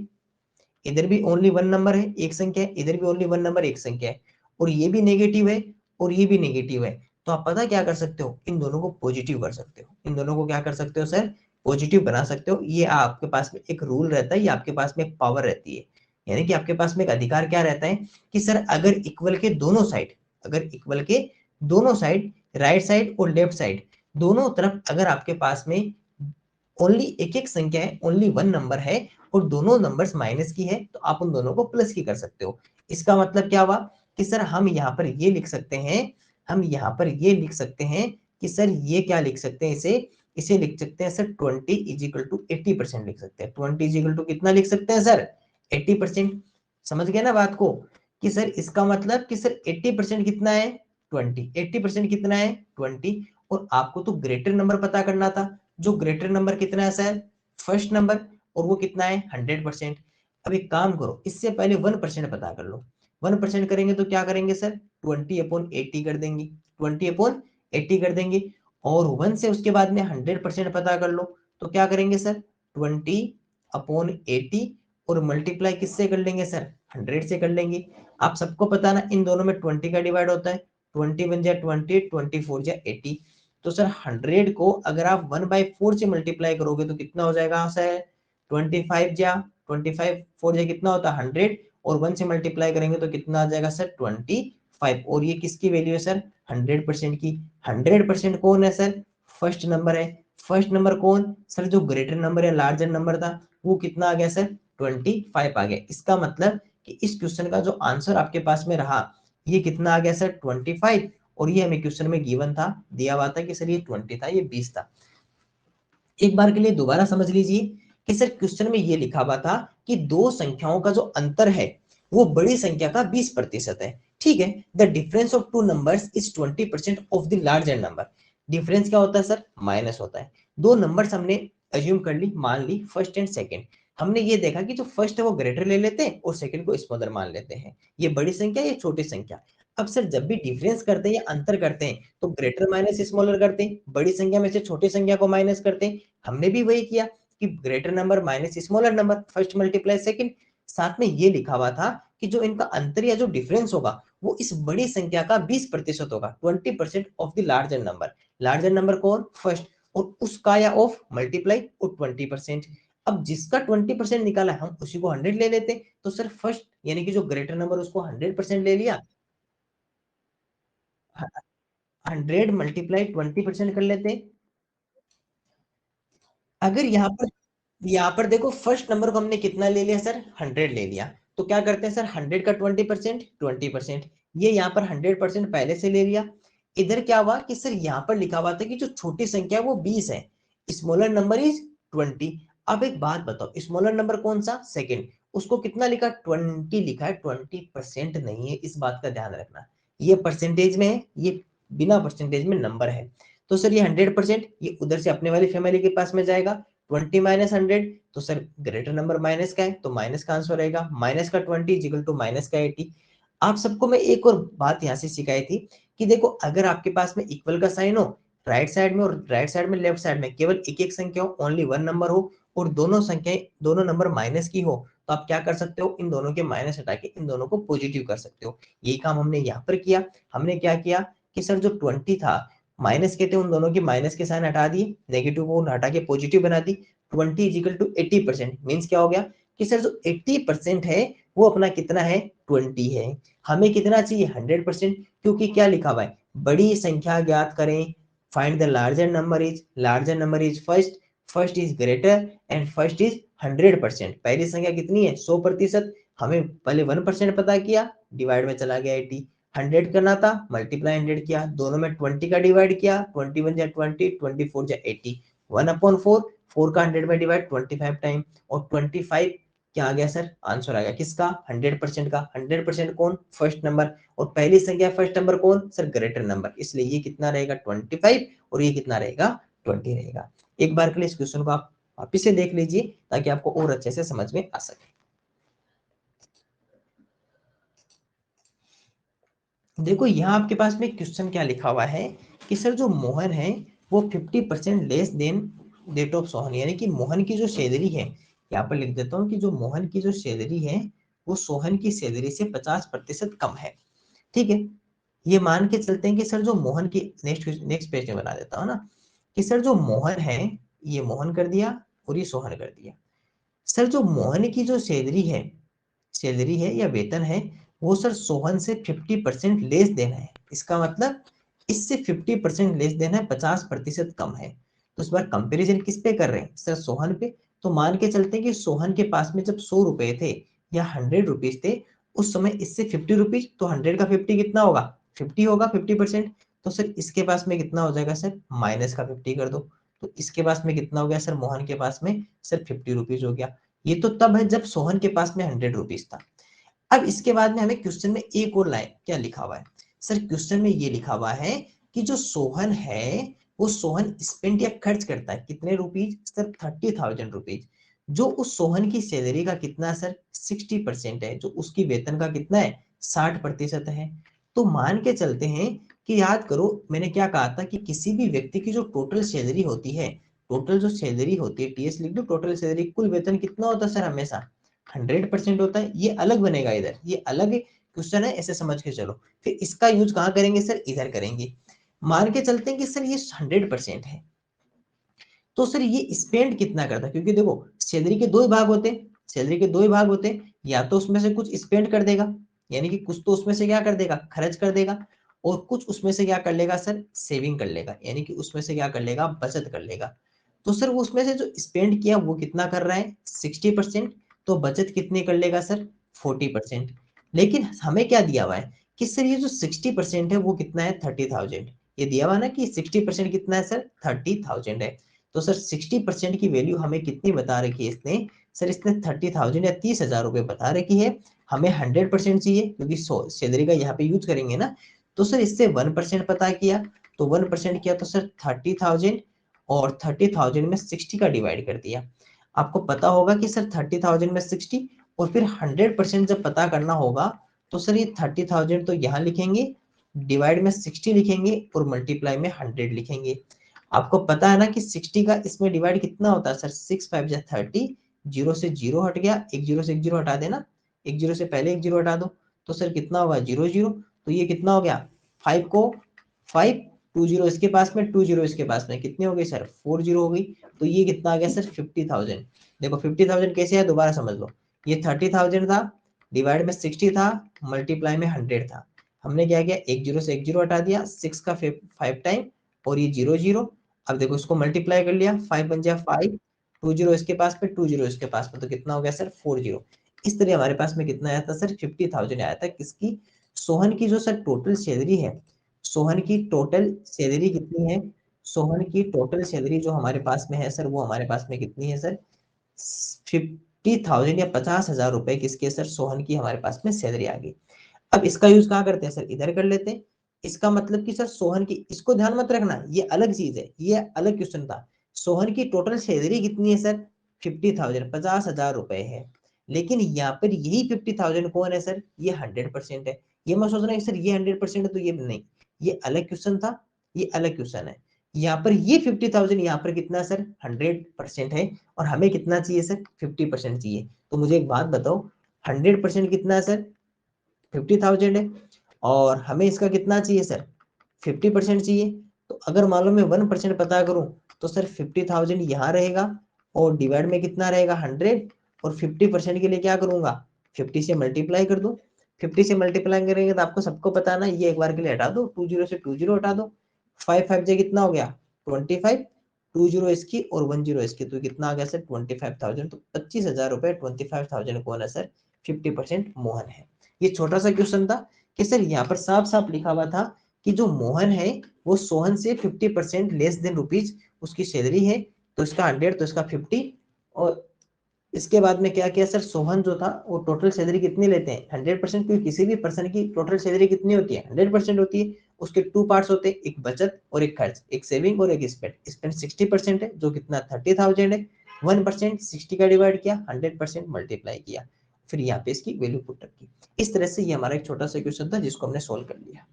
इधर भी ओनली वन नंबर है, एक संख्या है, इधर भी ओनली वन नंबर एक संख्या है, और ये भी नेगेटिव है और ये भी नेगेटिव है। तो आप पता क्या कर सकते हो, इन दोनों को पॉजिटिव कर सकते हो, इन दोनों को क्या कर सकते हो सर, पॉजिटिव बना सकते हो। ये आपके पास में एक रूल रहता है, ये आपके पास में एक पावर रहती है, यानी कि आपके पास में एक अधिकार क्या रहता है कि सर अगर इक्वल के दोनों साइड, अगर इक्वल के दोनों साइड, राइट साइड और लेफ्ट साइड, दोनों तरफ अगर आपके पास में ओनली एक एक संख्या है, ओनली वन नंबर है, और दोनों नंबर्स माइनस की है, तो आप उन दोनों को प्लस की कर सकते हो। इसका मतलब क्या हुआ कि सर हम यहाँ पर ये लिख सकते हैं, हम यहाँ पर ये लिख सकते हैं कि सर ये क्या लिख सकते हैं, इसे इसे लिख सकते हैं सर 20 इज इक्वल टू 80% लिख सकते हैं। 20 इज इक्वल टू कितना लिख सकते हैं सर, 80%। समझ गए ना बात को, कि सर इसका मतलब कि सर 80% कितना है, 20। 80% कितना है, 20। और आपको तो ग्रेटर नंबर पता करना था, जो ग्रेटर नंबर कितना है सर, फर्स्ट नंबर, और वो कितना है, 100%। अब एक काम करो, इससे पहले 1% पता कर लो। 1% करेंगे तो क्या करेंगे सर, 20/80 कर देंगे, 20/80 कर देंगे। और 1 से उसके बाद में 100% पता कर लो, तो क्या करेंगे सर, 20/80, और मल्टीप्लाई किससे कर लेंगे सर, 100 से कर लेंगे। आप सबको पता ना, इन दोनों में 20 का डिवाइड होता है, 20 बन जाए 20, 24 जा 80। तो सर 100 को अगर आप 1/4 से मल्टीप्लाई करोगे तो कितना हो जाएगा सर, 25 जा 25, 4 जा कितना होता है 100, और 1 से मल्टीप्लाई करेंगे तो कितना आ जाएगा सर 25। और ये किसकी वैल्यू है सर, 100% की। 100% कौन है सर, फर्स्ट नंबर है। फर्स्ट नंबर कौन सर, जो ग्रेटर नंबर है, लार्जर नंबर था, वो कितना आ गया सर, 25 आ गया। इसका मतलब कि इस क्वेश्चन का जो आंसर आपके पास में रहा, ये कितना आ गया सर, 25। और ये हमें क्वेश्चन में गिवन था, दिया हुआ था कि सर ये 20 था, ये 20 था। एक बार के लिए दोबारा समझ लीजिए कि सर क्वेश्चन में ये लिखा हुआ था कि दो संख्याओं का जो अंतर है वो बड़ी संख्या का 20% है, ठीक है। The difference of two numbers is 20% of the larger number. Difference क्या होता है सर, माइनस होता है। दो नंबर्स हमने अज्यूम कर ली, मान ली फर्स्ट एंड सेकंड। हमने ये देखा कि जो फर्स्ट है वो ग्रेटर ले लेते हैं और सेकंड को स्मॉलर मान लेते हैं। ये बड़ी संख्या, ये छोटी संख्या। अब सर जब भी डिफरेंस करते हैं या अंतर करते हैं तो ग्रेटर माइनस स्मॉलर करते हैं, बड़ी संख्या में से छोटी संख्या को माइनस करते हैं। हमने भी वही किया कि greater number minus smaller number, first multiply second. साथ में ये लिखा हुआ था कि जो इनका अंतर या जो डिफरेंस होगा वो इस बड़ी संख्या का 20% होगा, 20% of the larger number. Larger number कौन, फर्स्ट, और उसका या ऑफ मल्टीप्लाई और 20%। अब जिसका 20% निकाला हम उसी को 100 ले लेते, तो सर फर्स्ट यानी कि जो ग्रेटर नंबर उसको 100% ले लिया, 100 मल्टीप्लाई 20% कर लेते। अगर यहाँ पर देखो फर्स्ट नंबर को हमने कितना ले लिया सर, 100 ले लिया, तो क्या करते हैं सर, 100 का 20%, 20%। ये यहाँ पर 100% पहले से ले लिया। इधर क्या हुआ कि सर यहाँ पर लिखा हुआ था कि जो छोटी संख्या है वो 20 है, स्मॉलर नंबर इज 20। अब एक बात बताओ, स्मॉलर नंबर कौन सा, सेकंड, उसको कितना लिखा, 20 लिखा है, 20% नहीं है, इस बात का ध्यान रखना। ये परसेंटेज में है, ये बिना परसेंटेज में नंबर है। तो सर ये 100%, ये उधर से अपने वाली फैमिली के पास में जाएगा। 20 माइनस 100, तो सर ग्रेटर नंबर माइनस का है, तो माइनस का आंसर रहेगा। माइनस का 20 इक्वल टू माइनस का 80। आप सबको मैं एक और बात यहाँ से सिखाई थी कि देखो, अगर आपके पास में इक्वल का साइन हो राइट साइड में, और राइट साइड में लेफ्ट साइड में केवल एक एक संख्या हो, ओनली वन नंबर हो, और दोनों संख्याएं, दोनों नंबर माइनस की हो, तो आप क्या कर सकते हो, इन दोनों के माइनस हटा के इन दोनों को पॉजिटिव कर सकते हो। यही काम हमने यहाँ पर किया। हमने क्या किया कि सर जो 20 था, माइनस के थे, उन दोनों के माइनस के साइन हटा दिए, नेगेटिव को हटा के पॉजिटिव बना दी। 20 इज इक्वल टू 80%, मीन्स क्या हो गया कि सर जो 80% है वो अपना कितना है, 20 है। हमें कितना चाहिए, 100%, क्योंकि क्या लिखा हुआ है, बड़ी संख्या ज्ञात करें, find the larger number is first, first is greater and first is 100%। पहली संख्या कितनी है, 100%। हमें पहले 1% पता किया, डिवाइड में चला गया 80। 100 करना था, मल्टीप्लाई 100 किया, दोनों में 20 का डिवाइड किया, 21 जा 20, 24 जा 80, 1/4, 4 का 100 में डिवाइड 25 टाइम, और 25 क्या आ गया सर, आंसर आ गया किसका, 100% का। 100% कौन, फर्स्ट नंबर, और पहली संख्या फर्स्ट नंबर कौन सर, ग्रेटर नंबर, इसलिए ये कितना रहेगा 25, और ये कितना रहेगा 20 रहेगा। एक बार के लिए इस क्वेश्चन को आप वापिस से देख लीजिए ताकि आपको और अच्छे से समझ में आ सके। देखो यहाँ आपके पास में क्वेश्चन क्या लिखा हुआ है कि सर जो मोहन है वो 50% less than that of Sohan, यानी कि मोहन की जो सैलरी है, यहाँ पर लिख देता हूँ कि जो मोहन की जो सैलरी है वो सोहन की सैलरी से 50% कम है। ठीक है, ये मान के चलते हैं कि सर जो मोहन की, नेक्स्ट पेज में बना देता हूँ ना, कि सर जो मोहन है, ये मोहन कर दिया और ये सोहन कर दिया। सर जो मोहन की जो सैलरी है या वेतन है, वो सर सोहन से 50% लेस देना है। इसका मतलब इससे 50% लेस देना है, 50% कम है। तो इस बार कंपैरिजन किस पे कर रहे हैं सर, सोहन पे। तो मान के चलते हैं कि सोहन के पास में जब 100 रुपए थे या 100 रुपीज थे, उस समय इससे 50 रुपीज, तो 100 का 50 कितना होगा, 50 होगा, 50%। तो सर इसके पास में कितना हो जाएगा सर, माइनस का 50 कर दो। तो इसके पास में कितना हो गया सर, मोहन के पास में सर 50 रुपीज हो गया। ये तो तब है जब सोहन के पास में 100 रुपीज था। अब इसके बाद में हमें क्वेश्चन में एक और लाइन क्या लिखा हुआ है सर, क्वेश्चन में ये लिखा हुआ है कि जो सोहन है वो सोहन स्पेंड या खर्च करता है कितने रुपीज सर, 30,000 रुपीज। जो उस सोहन की सैलरी का कितना सर, 60% है, जो उसकी वेतन का कितना है, 60% है। तो मान के चलते हैं कि याद करो मैंने क्या कहा था कि किसी भी व्यक्ति की जो टोटल सैलरी होती है, टोटल जो सैलरी होती है, टीएस लिख दो, टोटल सैलरी, कुल वेतन कितना होता है सर, हमेशा 100% होता है। ये अलग बनेगा, इधर ये अलग क्वेश्चन है, ऐसे समझ के चलो। फिर इसका यूज कहाँ करेंगे सर, इधर करेंगे। मान के चलते हैं कि सर ये 100% है, तो सर ये स्पेंड कितना करता है, क्योंकि देखो सैलरी के दो ही भाग होते हैं, सैलरी के दो ही भाग होते हैं, या तो उसमें से कुछ स्पेंड कर देगा, यानी कि कुछ तो उसमें से क्या कर देगा, खर्च कर देगा, और कुछ उसमें से क्या कर लेगा सर, सेविंग कर लेगा, यानी कि उसमें से क्या कर लेगा, बचत कर लेगा। तो सर वो उसमें से जो स्पेंड किया वो कितना कर रहा है, 60%, तो बचत कितनी कर लेगा सर, 40%। लेकिन हमें क्या दिया हुआ है कि सर ये जो 60% है वो कितना है, 30,000। ये दिया हुआ ना कि 60% कितना है सर, 30,000 है। तो सर 60% की वैल्यू हमें कितनी बता रखी है इसने, सर इसने 30,000 या 30,000 रुपए बता रखी है। हमें 100% चाहिए क्योंकि सैलरी का यहाँ पे यूज करेंगे ना। तो सर इससे 1% पता किया, तो 1% किया तो सर 30,000, और 30,000 में 60 का डिवाइड कर दिया। आपको पता होगा कि सर 30,000 में 60, और फिर 100% जब पता करना होगा तो सर ये 30,000 तो यहाँ लिखेंगे, डिवाइड में 60 लिखेंगे, और मल्टीप्लाई में 100 लिखेंगे। आपको पता है ना कि 60 का इसमें डिवाइड कितना होता है सर, 6 5 जा 30, जीरो से जीरो हट गया, एक जीरो से एक जीरो हटा देना, एक जीरो से पहले एक जीरो हटा दो, तो सर कितना होगा, जीरो जीरो। तो ये कितना हो गया, 5 को 5, 2 जीरो इसके पास में, 2 जीरो इसके पास में, कितनी हो गई सर, 4 जीरो हो गई। तो ये कितना आ गया सर, 50,000। देखो 50,000 कैसे है, दोबारा समझ लो। ये 30,000 था, डिवाइड में 60 था, मल्टीप्लाई में 100 था। हमने क्या किया, एक जीरो से एक जीरो हटा दिया, 6 का 5 टाइम, और ये जीरो जीरो। अब देखो इसको मल्टीप्लाई कर लिया, 5 बन जाए 5, 2 जीरो इसके पास में, 2 जीरो इसके पास में, तो कितना हो गया सर, 4 जीरो। इस तरह हमारे पास में कितना आया था सर, 50,000 आया था। किसकी, सोहन की जो सर टोटल सैलरी है, सोहन की टोटल सैलरी कितनी है, सोहन की टोटल सैलरी जो हमारे पास में है सर, वो हमारे पास में कितनी है सर, 50,000 या 50,000 रुपए किसके सर, सोहन की हमारे पास में सैलरी आ गई। अब इसका यूज कहाँ करते हैं सर, इधर कर लेते हैं। इसका मतलब कि सर सोहन की, इसको ध्यान मत रखना, ये अलग चीज है, ये अलग क्वेश्चन था। सोहन की टोटल सैलरी कितनी है सर? 50,000, 50,000 रुपए है। लेकिन यहाँ पर यही 50,000 कौन है सर? ये 100% है। ये मैं सोच रहा हूँ सर ये 100% है तो ये नहीं, ये अलग क्वेश्चन था, ये अलग क्वेश्चन है। यहाँ पर ये 50,000 यहाँ पर कितना सर? 100% है। और हमें कितना चाहिए सर? 50% चाहिए। तो मुझे एक बात बताओ, 100% कितना है सर? 50,000 है। और हमें इसका कितना चाहिए सर? 50% चाहिए। तो अगर मान लो मैं 1% पता करूं, तो सर 50,000 यहाँ रहेगा और डिवाइड में कितना रहेगा? 100। और 50% के लिए क्या करूंगा? 50 से मल्टीप्लाई कर दो। 50 से मल्टीप्लाई करेंगे तो आपको सबको पता ना, ये एक बार के लिए हटा दो, 20 से 20 हटा दो। 5 5 जे कितना हो गया? 25। 20 इसकी और 10 इसकी, तो कितना आ गया सर? 25,000। तो 25,000 रुपए 25,000 कौन है सर? 50% मोहन है। ये छोटा सा क्वेश्चन था कि सर यहाँ पर साफ साफ लिखा हुआ था कि जो मोहन है वो सोहन से 50% लेस देन रुपीज उसकी सैलरी है। तो इसका 100, तो इसका 50। और इसके बाद में क्या किया सर? सोहन जो था वो टोटल सैलरी कितनी लेते हैं? 100%, क्योंकि किसी भी पर्सन की टोटल सैलरी कितनी होती है? 100% होती है। उसके टू पार्ट्स होते हैं, एक बचत और एक खर्च, एक सेविंग और एक स्पेंड। स्पेंड 60% है, जो कितना? 30,000 है। 1% 60 का डिवाइड किया, 100% मल्टीप्लाई किया, फिर यहाँ पे इसकी वैल्यू पुट की। इस तरह से ये हमारा एक छोटा सा क्वेश्चन था जिसको हमने सोल्व कर लिया।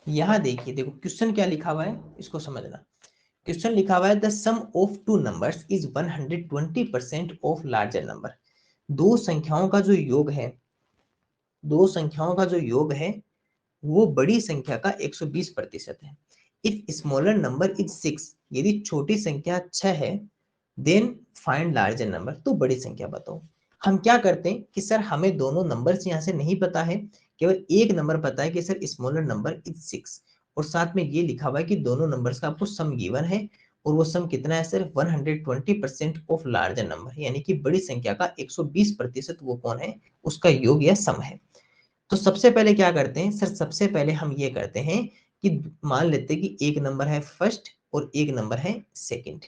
यहाँ देखिए, देखो क्वेश्चन क्या लिखा हुआ है, इसको समझना। क्वेश्चन लिखा हुआ है the sum of two numbers is 120% of larger number. दो संख्याओं का जो योग है, दो संख्याओं का जो योग है वो बड़ी संख्या का 120% है। इफ स्मॉलर नंबर इज 6, यदि छोटी संख्या 6 है, देन फाइंड लार्जर नंबर, तो बड़ी संख्या बताओ। हम क्या करते हैं कि सर हमें दोनों नंबर्स यहाँ से नहीं पता है, केवल एक नंबर पता है कि सर स्मॉलर नंबर इज 6। और साथ में ये लिखा हुआ है कि दोनों नंबर्स का आपको सम गिवन है। और वो सम कितना है सर? 120% ऑफ लार्जर नंबर, यानी कि बड़ी संख्या का 120% वो कौन है? उसका योग या सम है। तो सबसे पहले क्या करते हैं सर? सबसे पहले हम ये करते हैं कि मान लेते हैं कि एक नंबर है फर्स्ट और एक नंबर है सेकंड।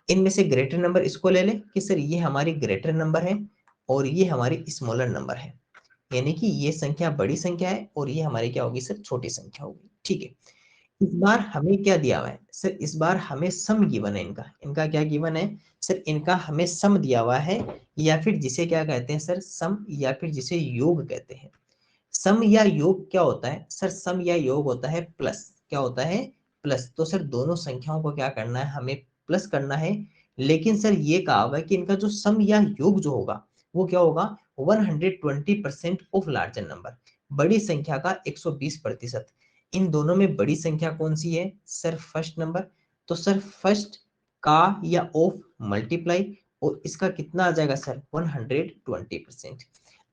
इनमें से ग्रेटर नंबर इसको ले लें कि सर ये हमारी ग्रेटर नंबर है और ये हमारी स्मॉलर नंबर है, यानी कि ये संख्या बड़ी संख्या है और ये हमारी क्या होगी सर? छोटी संख्या होगी। ठीक है। इस बार हमें क्या दिया हुआ है सर? इस बार हमें सम गिवन है इनका। इनका क्या गिवन है सर? इनका हमें सम दिया हुआ है, या फिर जिसे क्या कहते हैं सर? सम, या फिर जिसे योग कहते हैं। सम या योग क्या होता है सर? सम या योग होता है प्लस। क्या होता है? प्लस। तो सर दोनों संख्याओं को क्या करना है? हमें प्लस करना है। लेकिन सर ये कहा हुआ है कि इनका जो सम या योग जो होगा वो क्या होगा? 120% ऑफ लार्जर नंबर, बड़ी संख्या का 120%। इन दोनों में बड़ी संख्या कौन सी है सर? First number. तो सर फर्स्ट का या ऑफ मल्टीप्लाई, और इसका कितना आ जाएगा सर? 120%।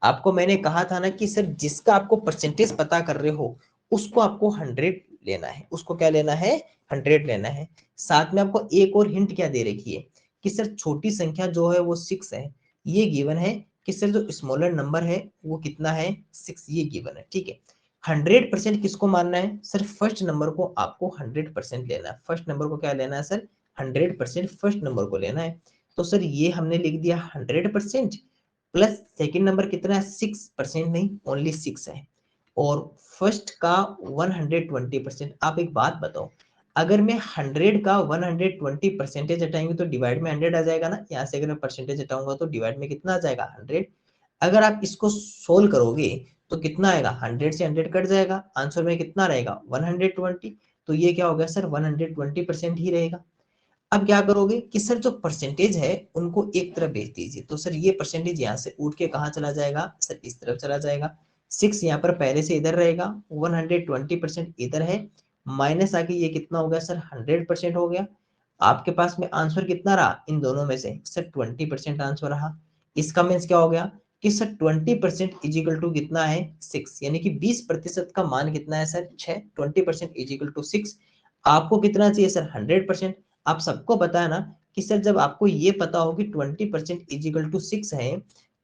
आपको मैंने कहा था ना कि सर जिसका आपको परसेंटेज पता कर रहे हो उसको आपको 100 लेना है। उसको क्या लेना है? 100 लेना है। साथ में आपको एक और हिंट क्या दे रखी है कि सर छोटी संख्या जो है वो 6 है, ये गिवन है। कि सर जो स्मॉलर नंबर है वो कितना है? 6, ये गिवन है। ठीक है। 100% किसको मानना है सर? फर्स्ट नंबर को आपको 100% लेना है। फर्स्ट नंबर को क्या लेना है सर? 100% फर्स्ट नंबर को लेना है। तो सर ये हमने लिख दिया 100%, प्लस सेकेंड नंबर कितना है? 6%, नहीं ओनली 6 है। और फर्स्ट का 120%। आप एक बात बताओ, अगर मैं 100 का 120% हटाएंगे तो डिवाइड में 100 आ जाएगा ना? यहाँ से अगर मैं परसेंटेज हटाऊंगा तो डिवाइड में कितना आ जाएगा? 100। अगर आप इसको सोल्व करोगे तो कितना आएगा? 100 से 100 कट जाएगा, आंसर में कितना रहेगा? 120। तो ये क्या हो गया सर? 120% ही रहेगा। अब क्या करोगे कि सर जो परसेंटेज है उनको एक तरफ भेज दीजिए। तो सर ये परसेंटेज यहाँ से उठ के कहाँ चला जाएगा सर? इस तरफ चला जाएगा। 6 यहाँ पर पहले से इधर रहेगा, 120% इधर है, माइनस आके ये कितना हो गया सर? 100% हो गया। आपके पास में आंसर कितना रहा इन दोनों में से? सर 20% आंसर रहा। इसका मीन्स क्या हो गया कि सर 20% इजिकल टू कितना है? 6, यानी कि 20% का मान कितना है सर? 6। 20% is equal to 6। आपको कितना चाहिए सर? 100%। आप सबको पता है ना कि सर जब आपको ये पता हो कि 20% इजिकल टू 6 है,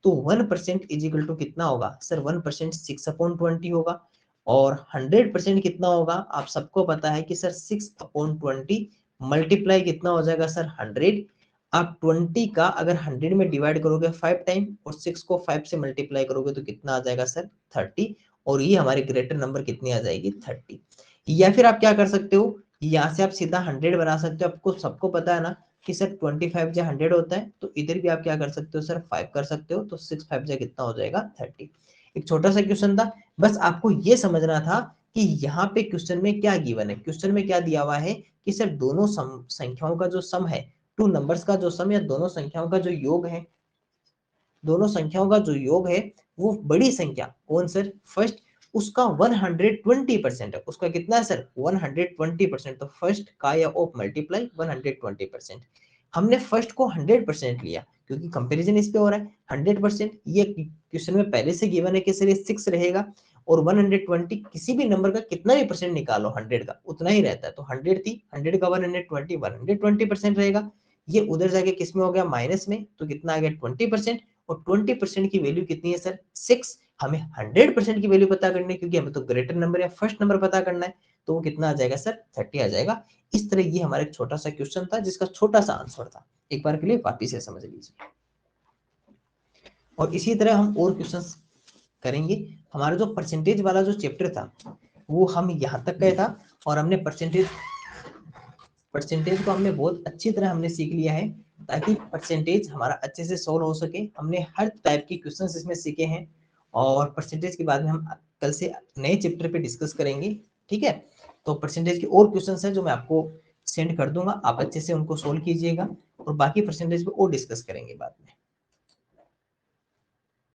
तो 1% इजिकल टू कितना होगा सर? 1% 6/20 होगा। और 100% कितना होगा? आप सबको पता है कि सर 6/20 मल्टीप्लाई कितना हो जाएगा सर? 100। आप 20 का अगर 100 में डिवाइड करोगे 5 टाइम और 6 को 5 से मल्टीप्लाई करोगे तो कितना आ जाएगा सर? 30। और ये हमारे ग्रेटर नंबर कितनी आ जाएगी 30। या फिर आप क्या कर सकते हो, यहाँ से आप सीधा 100 बना सकते हो। आपको सबको पता है ना कि सर 25 जा 100 होता है, तो इधर भी आप क्या कर सकते हो सर 5 कर सकते हो, तो 6 5 जा कितना हो जाएगा 30। एक छोटा सा क्वेश्चन था, बस आपको ये समझना था कि यहाँ पे क्वेश्चन में क्या गिवन है। क्वेश्चन में क्या दिया हुआ है कि सर दोनों संख्याओं का जो सम है, टू नंबर्स का जो सम या दोनों संख्याओं का जो योग है, दोनों संख्याओं का जो योग है वो बड़ी संख्या कौन सर, फर्स्ट, उसका 120% है। उसका कितना है सर 120%। तो फर्स्ट का या ऑफ मल्टीप्लाई 120%। हमने फर्स्ट को 100% लिया क्योंकि कंपैरिजन इस पे हो रहा है 100%। ये क्वेश्चन में पहले से गिवन है कि सर ये 6 रहेगा और 120 किसी भी नंबर का कितना भी परसेंट निकालो 100 का उतना ही रहता है। तो 100 थी, 100 का 120% रहेगा। ये उधर जाके किस में हो गया माइनस में, तो कितना आ गया 20%। और 20% की वैल्यू कितनी है सर 6। हमें 100% की वैल्यू पता करनी है क्योंकि हमें तो ग्रेटर नंबर या फर्स्ट नंबर पता करना है, तो वो कितना आ जाएगा सर 30 आ जाएगा। इस तरह ये हमारा एक छोटा सा क्वेश्चन था जिसका छोटा सा आंसर था। एक बार के लिए वापिस से समझ लीजिए। और इसी तरह हम और क्वेश्चन करेंगे। हमारा जो परसेंटेज वाला जो चैप्टर था वो हम यहाँ तक गए था और हमने परसेंटेज को हमने बहुत अच्छी तरह हमने सीख लिया है ताकि परसेंटेज हमारा अच्छे से सोल्व हो सके। हमने हर टाइप की क्वेश्चंस इसमें सीखे हैं और परसेंटेज के बाद में हम कल से नए चैप्टर पे डिस्कस करेंगे, ठीक है। तो परसेंटेज के और क्वेश्चंस हैं जो मैं आपको सेंड कर दूंगा, आप अच्छे से उनको सोल्व कीजिएगा और बाकी परसेंटेज पे और डिस्कस करेंगे बाद में।